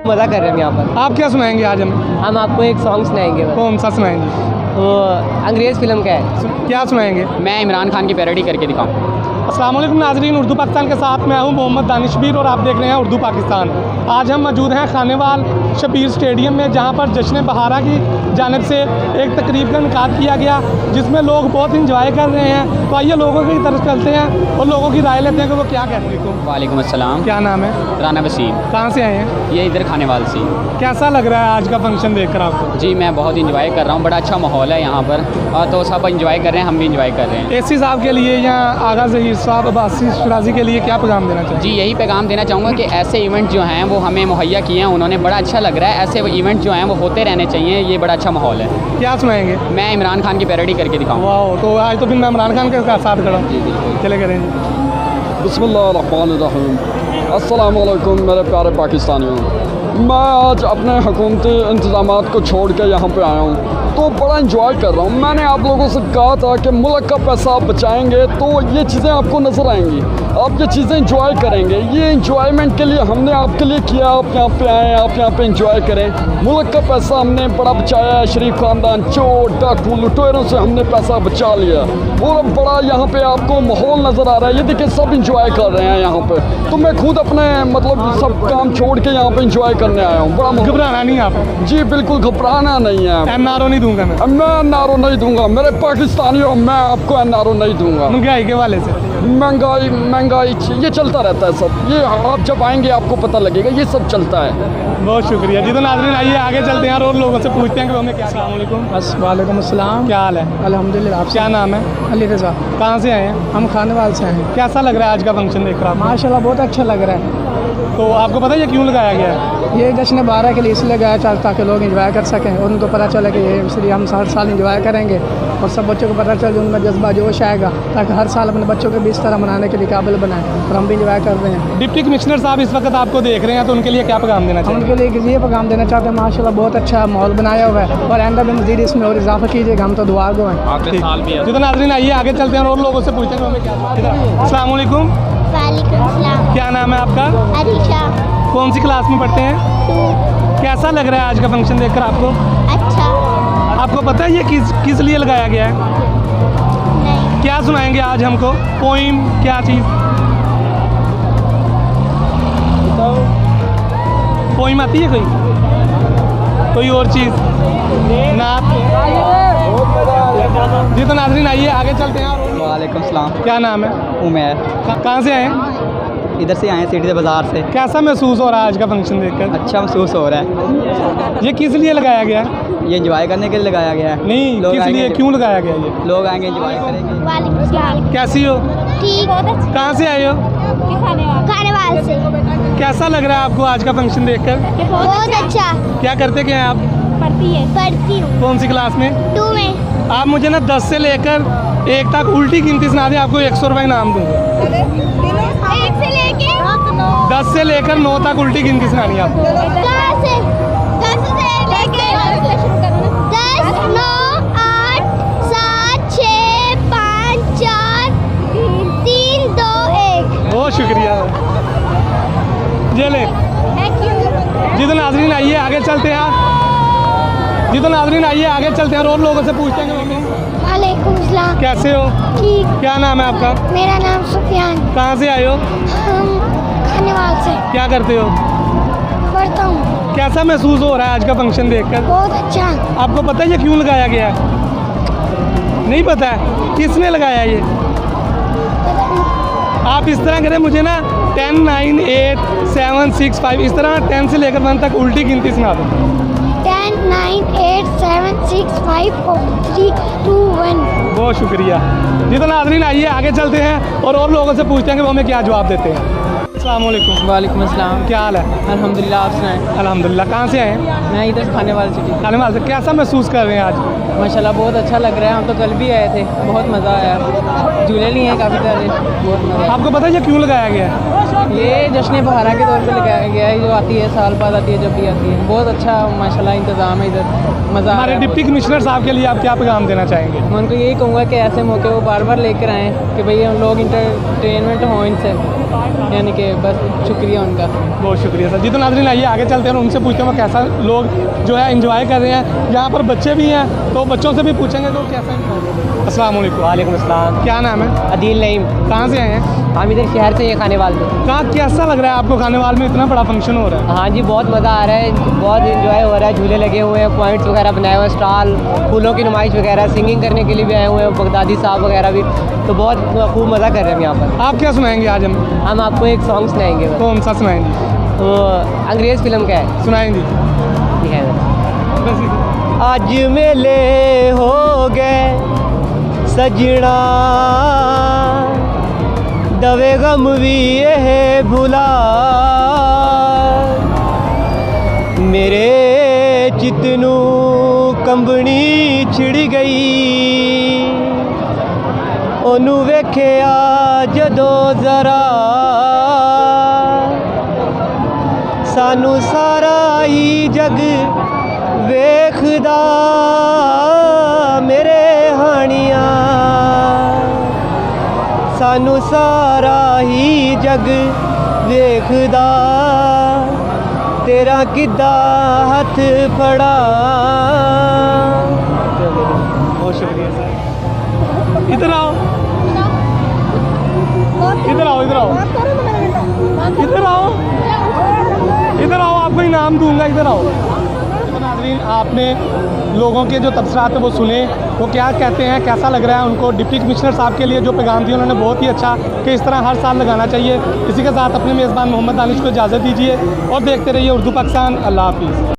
मज़ा कर रहे हैं यहाँ पर। आप क्या सुनाएंगे आज हमें? हम आपको एक सॉन्ग सुनाएंगे बस। कौन सा सुनाएंगे? वो अंग्रेज़ फिल्म का है। क्या सुनाएंगे? मैं इमरान खान की पैरोडी करके दिखाऊं। अस्सलाम वालेकुम नाज़रीन, उर्दू पाकिस्तान के साथ मैं हूं मोहम्मद दानिशबीर और आप देख रहे हैं उर्दू पाकिस्तान। आज हम मौजूद हैं खानेवाल शबीर स्टेडियम में, जहां पर जश्न बहारा की जानिब से एक तकरीब का इनकाद किया गया जिसमें लोग बहुत इंजॉय कर रहे हैं। तो आइए लोगों की तरफ चलते हैं और लोगों की राय लेते हैं कि वो क्या कहते हैं। वालेकुम अस्सलाम। क्या नाम है? राना वसीम। कहाँ से आए हैं? ये इधर खानेवाल से। कैसा लग रहा है आज का फंक्शन देखकर आपको? जी मैं बहुत इंजॉय कर रहा हूँ, बड़ा अच्छा माहौल है यहाँ पर और तो सब इंजॉय कर रहे हैं, हम भी इंजॉय कर रहे हैं। एसी साहब के लिए या आगा ज़हीर साहब अब्बासी शराजी के लिए क्या पैगाम देना चाहिए? जी यही पैगाम देना चाहूँगा कि ऐसे इवेंट जो हैं वो हमें मुहैया किए हैं उन्होंने, बड़ा अच्छा लग रहा है। ऐसे इवेंट जो हैं वो होते रहने चाहिए, ये बड़ा अच्छा माहौल है। क्या सुनाएंगे? मैं इमरान खान की पैरोडी करके दिखाऊँ। वाह, तो आज तो फिर मैं इमरान खान के साथ खड़ा हूँ। चले करें। बिस्मिल्लाहिर्रहमानिर्रहीम। अस्सलाम वालेकुम मेरे प्यारे पाकिस्तानियों। मैं आज अपने हुकूमती इंतज़ामात को छोड़ के यहाँ पे आया हूँ तो बड़ा इंजॉय कर रहा हूँ। मैंने आप लोगों से कहा था कि मुल्क का पैसा आप बचाएंगे तो ये चीज़ें आपको नज़र आएंगी, आप ये चीज़ें इंजॉय करेंगे। ये इंजॉयमेंट के लिए हमने आपके लिए किया, आप यहाँ पे आएँ, आप यहाँ पे इंजॉय करें। मुल्क का पैसा हमने बड़ा बचाया है, शरीफ ख़ानदान चोर डाकू लुटेरों से हमने पैसा बचा लिया और बड़ा यहाँ पे आपको माहौल नज़र आ रहा है। ये देखिए सब इंजॉय कर रहे हैं यहाँ पे, तो मैं खुद अपने मतलब सब काम छोड़ के यहाँ पे इंजॉय करने आया हूँ। बड़ा घबराना नहीं आप? जी बिल्कुल घबराना नहीं है। एनआरओ नहीं दूंगा मैं एनआरओ नहीं दूंगा मेरे पाकिस्तानियों, मैं आपको एनआरओ नहीं दूंगा। महंगाई के वाले से? महंगाई ये चलता रहता है सब, ये आप जब आएंगे आपको पता लगेगा, ये सब चलता है। बहुत शुक्रिया जी। तो नाज़रीन आइए आगे चलते हैं और लोगों से पूछते हैं कि हमें क्या। अस्सलाम वालेकुम। वालेकुम अस्सलाम। क्या हाल है? अल्हम्दुलिल्लाह। आप क्या नाम है? अली रज़ा। कहाँ से आए हैं? हम खानेवाल से हैं। कैसा लग रहा है आज का फंक्शन देख कर? माशाल्लाह बहुत अच्छा लग रहा है। तो आपको पता है ये क्यों लगाया गया है? ये जश्न बहारा के लिए इसलिए लगाया ताकि लोग इंजॉय कर सकें और उनको पता चले कि ये इसलिए हम हर साल इंजॉय करेंगे और सब बच्चों को पता चले, उनमें जज्बा जोश आएगा ताकि हर साल अपने बच्चों को भी इस तरह मनाने के लिए काबिल बनाएं और हम भी इंजॉय कर रहे हैं। डिप्टी कमिश्नर साहब इस वक्त आपको देख रहे हैं, तो उनके लिए क्या पैगाम देना हम चाहिए? उनके लिए ये पैगाम देना चाहते हैं, माशाल्लाह बहुत अच्छा माहौल बनाया हुआ है और आइंदा भी मज़ीद इसमें और इजाफा कीजिएगा, हम तो दुआ गो हैं। अगले साल भी जी तो नाज़रीन आइए आगे चलते हैं और लोगों से पूछते हैं कि हमें क्या। अस्सलाम वालेकुम। वालेकुम सलाम। क्या नाम है आपका? अरीशा। कौन सी क्लास में पढ़ते हैं? कैसा लग रहा है आज का फंक्शन देखकर आपको? अच्छा। आपको पता है ये किस लिए लगाया गया है? नहीं। क्या सुनाएंगे आज हमको? पोइम क्या चीज़? पोइम आती है कोई और चीज़? नात? जी तो नाज़रीन आइए आगे चलते हैं। वालेकुम सलाम। क्या नाम है? उमैर। कहाँ से आए हैं? इधर से आए हैं सिटी से बाज़ार से। कैसा महसूस हो रहा है आज का फंक्शन देखकर? अच्छा महसूस हो रहा है। ये किस लिए लगाया गया है? ये इंजॉय करने के लिए लगाया गया है। नहीं, लोग किस आएंगे लिए, क्यों लगाया गया ये? लोग आएंगे इंजॉय करेंगे। वालेकुम सलाम। कैसी हो? ठीक। कहाँ से आए हो? खानेवाल से। कैसा लग रहा है आपको आज का फंक्शन देखकर? बहुत अच्छा। क्या करते क्या हैं आप? पढ़ती हूँ। कौन सी क्लास में? 2 में। आप मुझे ना 10 से लेकर 1 तक उल्टी गिनती सुना दें, आपको 100 रुपये इनाम दूँगा। 1 से लेके 10 से लेकर 9 तक उल्टी गिनती सुनानी है आपको। 10 से लेके 10, 9, 8, 7, 6, 5, 4, 3, 2, 1। बहुत शुक्रिया जेले। जी तो नाज़रीन आइए आगे चलते हैं। जी तो नाज़रीन आइए आगे चलते हैं और लोगों से पूछते हैं कि हमें। वालेकुम सलाम। कैसे हो? ठीक। क्या नाम है आपका? मेरा नाम सुफियान। कहाँ से आए हो? हम खानेवाल से। क्या करते हो? पढ़ता हूँ। कैसा महसूस हो रहा है आज का फंक्शन देखकर? बहुत अच्छा। आपको पता है ये क्यों लगाया गया है? नहीं पता है? किसने लगाया ये? आप इस तरह करें, मुझे ना 10, 9, 8, 7, 6, 5 इस तरह 10 से लेकर 1 तक उल्टी गिनती सुना दो। 10, 9, 8, 7, 6, 5, 4, 3, 2, 1। बहुत शुक्रिया जी। तो नाज़रीन आइए आगे चलते हैं और लोगों से पूछते हैं कि वो हमें क्या जवाब देते हैं। अस्सलाम वालेकुम। वालेकुम अस्सलाम। क्या हाल है? अल्हम्दुलिल्लाह। आप सुनाएं। अल्हम्दुलिल्लाह। कहाँ से आए हैं? मैं इधर खानेवाल सिटी। खानेवाल से। कैसा महसूस कर रहे हैं आज? माशाल्लाह बहुत अच्छा लग रहा है। हम तो कल भी आए थे, बहुत मज़ा आया। झूले लिए हैं काफ़ी सारे, बहुत मज़ा। आपको पता है ये क्यों लगाया गया है? ये जश्न बहारा के तौर पे लगाया गया है, जो आती है साल बाद आती है, जब भी आती है। बहुत अच्छा माशाल्लाह इंतज़ाम है इधर, मज़ा आ हमारे रहा है। डिप्टी कमिश्नर साहब के लिए आप क्या पैगाम देना चाहेंगे? मैं उनको यही कहूँगा कि ऐसे मौके वो बार बार लेकर आएँ कि भाई हम लोग इंटरटेनमेंट हों इनसे, यानी कि बस शुक्रिया उनका। बहुत शुक्रिया सर जी। तो नाज़रीन आइए आगे चलते हैं और उनसे पूछते हैं वो कैसा लोग जो है एंजॉय कर रहे हैं। यहाँ पर बच्चे भी हैं तो बच्चों से भी पूछेंगे तो कैसा है। अस्सलाम वालेकुम। वालेकुम अस्सलाम। क्या नाम है? अदील नईम। कहाँ से आए हैं? हम इधर शहर से ये खानेवाल में। कहाँ कैसा लग रहा है आपको खानेवाल में इतना बड़ा फंक्शन हो रहा है? हाँ जी, बहुत मज़ा आ रहा है, बहुत इंजॉय हो रहा है। झूले लगे हुए हैं, पॉइंट्स वगैरह बनाए हुए हैं, स्टॉल, फूलों की नुमाइश वगैरह, सिंगिंग करने के लिए भी आए हुए हैं बगदादी साहब वगैरह भी। तो बहुत खूब मज़ा कर रहे हैं हम यहाँ पर। आप क्या सुनाएंगे आज हम आपको एक सॉन्ग सुनाएंगे बस। कौन सा सुनाएंगे? वो अंग्रेज़ फिल्म का है, सुनाएंगे ठीक है। आज मेले हो गए सजना दवे गम भी ये भुला मेरे चितनू कंबनी छिड़ गई ओनू वेख्या जदों जरा सानू सारा ही जग वेखदा मेरे हानिया सानू सारा ही जग वेखदा तेरा किद्दा हथ फड़ा। बहुत शुक्रिया सर। इधर आओ इधर आओ इधर आओ इधर आओ इधर आओ, आपको इनाम दूंगा, इधर आओ। तो नाज़रीन आपने लोगों के जो तबसरात है वो सुने, वो क्या कहते हैं, कैसा लग रहा है उनको। डिप्टी कमिश्नर साहब के लिए जो पैगाम दिया उन्होंने बहुत ही अच्छा कि इस तरह हर साल लगाना चाहिए। इसी के साथ अपने मेज़बान मोहम्मद दानिश को इजाज़त दीजिए और देखते रहिए उर्दू पाकिस्तान। अल्लाह हाफिज़।